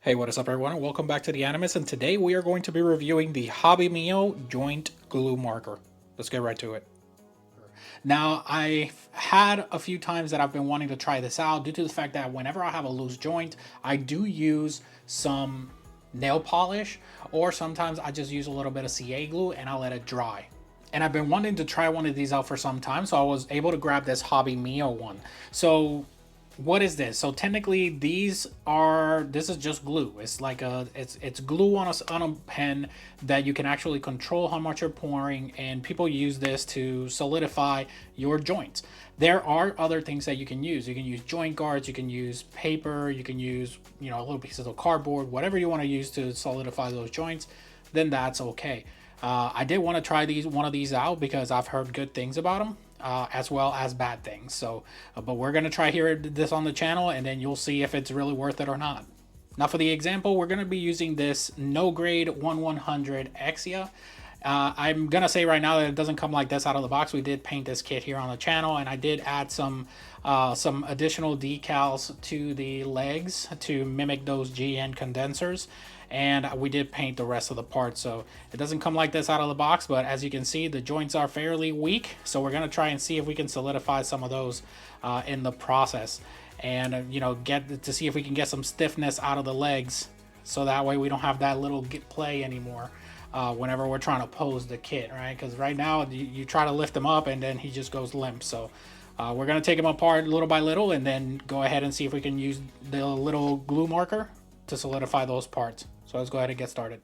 Hey, what is up everyone, and welcome back to the Animus, and today we are going to be reviewing the Hobby Mio joint glue marker. Let's get right to it. Now, I've had a few times that I've been wanting to try this out due to the fact that whenever I have a loose joint, I do use some nail polish, or sometimes I just use a little bit of CA glue and I let it dry. And I've been wanting to try one of these out for some time, so I was able to grab this Hobby Mio one. So what is this? So technically this is just glue. It's like it's glue on a pen that you can actually control how much you're pouring, and people use this to solidify your joints. There are other things that you can use. You can use joint guards, you can use paper, you can use, you know, little pieces of cardboard, whatever you want to use to solidify those joints, then that's okay. I did want to try one of these out because I've heard good things about them, as well as bad things. So, but we're going to try this on the channel, and then you'll see if it's really worth it or not. Now for the example, we're going to be using this No Grade 1100 Exia. I'm going to say right now that it doesn't come like this out of the box. We did paint this kit here on the channel, and I did add some additional decals to the legs to mimic those GN condensers. And we did paint the rest of the parts, so it doesn't come like this out of the box, but as you can see, the joints are fairly weak, so we're going to try and see if we can solidify some of those in the process, and you know, get to see if we can get some stiffness out of the legs, so that way we don't have that little play anymore whenever we're trying to pose the kit, right? Because right now you try to lift him up and then he just goes limp. So we're going to take him apart little by little and then go ahead and see if we can use the little glue marker to solidify those parts. So let's go ahead and get started.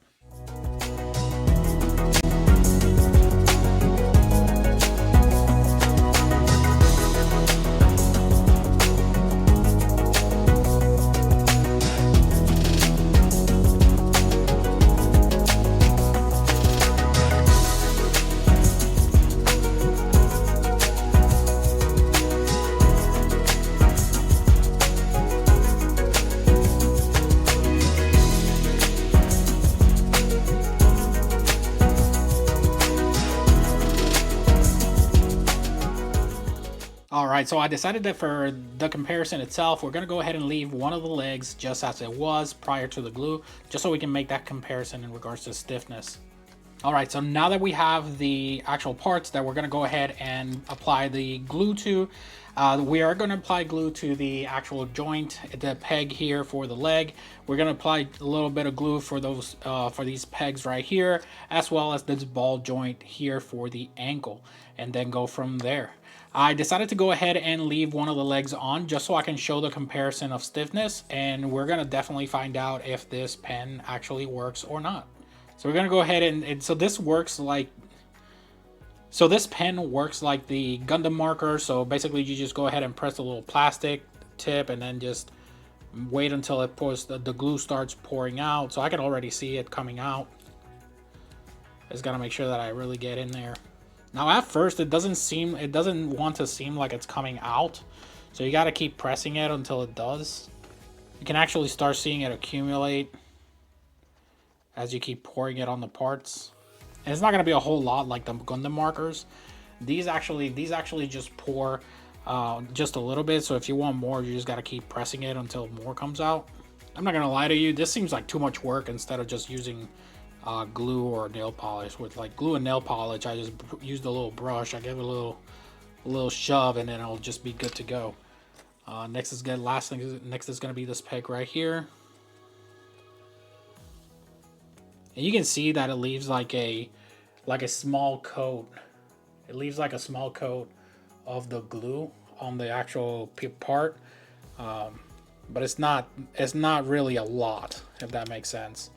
Alright, so I decided that for the comparison itself, we're going to go ahead and leave one of the legs just as it was prior to the glue, just so we can make that comparison in regards to stiffness. Alright, so now that we have the actual parts that we're going to go ahead and apply the glue to, we are going to apply glue to the actual joint, the peg here for the leg. We're going to apply a little bit of glue for those for these pegs right here, as well as this ball joint here for the ankle, and then go from there. I decided to go ahead and leave one of the legs on just so I can show the comparison of stiffness, and we're going to definitely find out if this pen actually works or not. So we're going to go ahead and so this works like, so this pen works like the Gundam marker. So basically you just go ahead and press the little plastic tip and then just wait until it pours, the glue starts pouring out. So I can already see it coming out. Just got to make sure that I really get in there. Now at first it doesn't want to seem like it's coming out, so you got to keep pressing it until it does. You can actually start seeing it accumulate as you keep pouring it on the parts, and it's not going to be a whole lot like the Gundam markers. These actually just pour just a little bit, so if you want more, you just got to keep pressing it until more comes out. I'm not gonna lie to you, this seems like too much work instead of just using glue or nail polish. With like glue and nail polish, I just used a little brush, I give it a little shove, and then it'll just be good to go. Next is going to be this peg right here, and you can see that it leaves like a small coat. It leaves like a small coat of the glue on the actual part, but it's not really a lot, if that makes sense.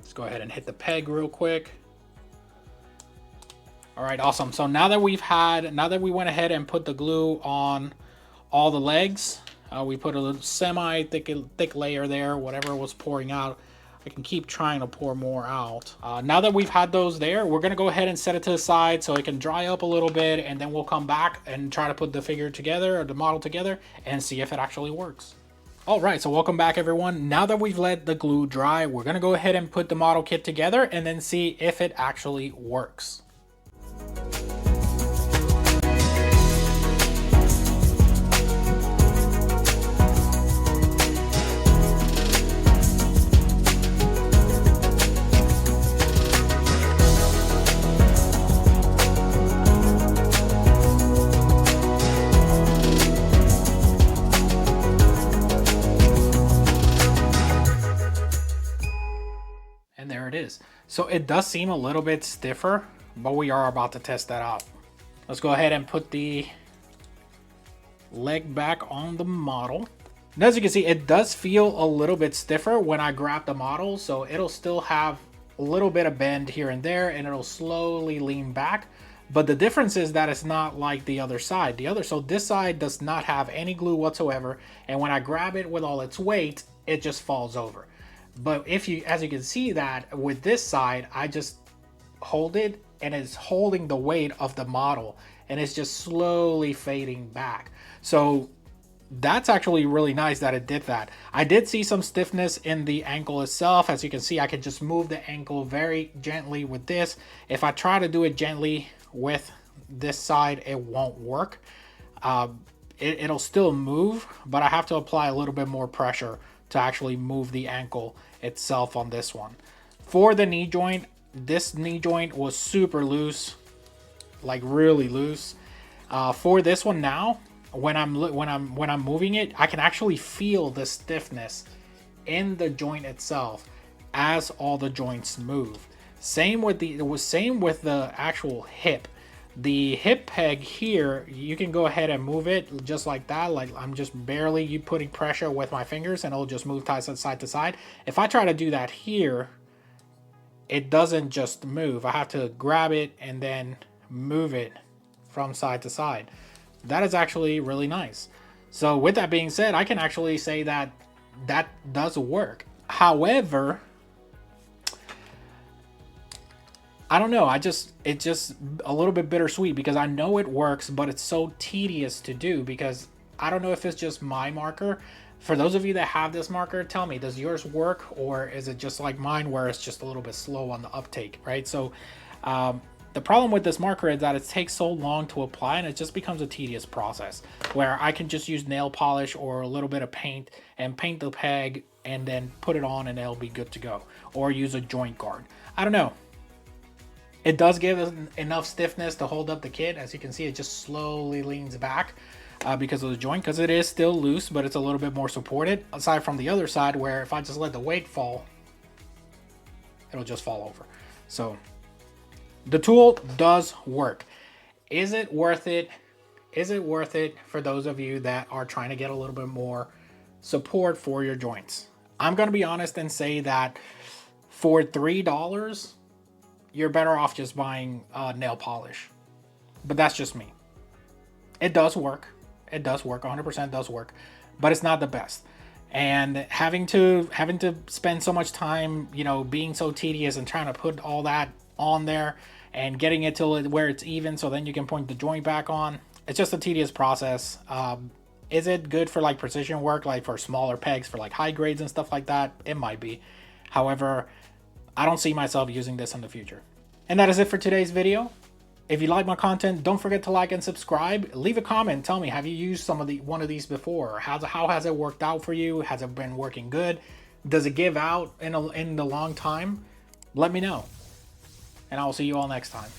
Let's go ahead and hit the peg real quick. All right, awesome. So now that we went ahead and put the glue on all the legs, we put a little semi-thick layer there, whatever was pouring out. I can keep trying to pour more out. Now that we've had those there, we're gonna go ahead and set it to the side so it can dry up a little bit, and then we'll come back and try to put the figure together, or the model together, and see if it actually works. Alright, so welcome back everyone. Now that we've let the glue dry, we're going to go ahead and put the model kit together and then see if it actually works. is. So it does seem a little bit stiffer, but we are about to test that out. Let's go ahead and put the leg back on the model. And as you can see, it does feel a little bit stiffer when I grab the model, so it'll still have a little bit of bend here and there, and it'll slowly lean back. But the difference is that it's not like the other side. So this side does not have any glue whatsoever, and when I grab it with all its weight, it just falls over. But if you, as you can see that with this side, I just hold it and it's holding the weight of the model, and it's just slowly fading back. So that's actually really nice that it did that. I did see some stiffness in the ankle itself. As you can see, I can just move the ankle very gently with this. If I try to do it gently with this side, it won't work. It'll still move, but I have to apply a little bit more pressure to actually move the ankle itself on this one. For the knee joint, this knee joint was super loose, like really loose. For this one now, when I'm moving it, I can actually feel the stiffness in the joint itself as all the joints move. Same with the actual hip. The hip peg here, you can go ahead and move it just like that. Like I'm just barely putting pressure with my fingers, and it'll just move side to side. If I try to do that here, it doesn't just move. I have to grab it and then move it from side to side. That is actually really nice. So with that being said, I can actually say that that does work. However, I don't know, it's just a little bit bittersweet because I know it works, but it's so tedious to do because I don't know if it's just my marker. For those of you that have this marker, tell me, does yours work, or is it just like mine where it's just a little bit slow on the uptake, right? So the problem with this marker is that it takes so long to apply, and it just becomes a tedious process where I can just use nail polish or a little bit of paint and paint the peg and then put it on and it'll be good to go, or use a joint guard. I don't know. It does give us enough stiffness to hold up the kit. As you can see, it just slowly leans back because of the joint, because it is still loose, but it's a little bit more supported, aside from the other side where if I just let the weight fall, it'll just fall over. So the tool does work. Is it worth it? Is it worth it for those of you that are trying to get a little bit more support for your joints? I'm going to be honest and say that for $3, you're better off just buying nail polish. But that's just me. It does work. It does work. 100% does work. But it's not the best. And having to spend so much time, you know, being so tedious and trying to put all that on there and getting it till where it's even, so then you can point the joint back on. It's just a tedious process. Is it good for like precision work, like for smaller pegs, for like high grades and stuff like that? It might be. However, I don't see myself using this in the future. And that is it for today's video. If you like my content, don't forget to like and subscribe. Leave a comment. Tell me, have you used one of these before? How has it worked out for you? Has it been working good? Does it give out in the long time? Let me know. And I will see you all next time.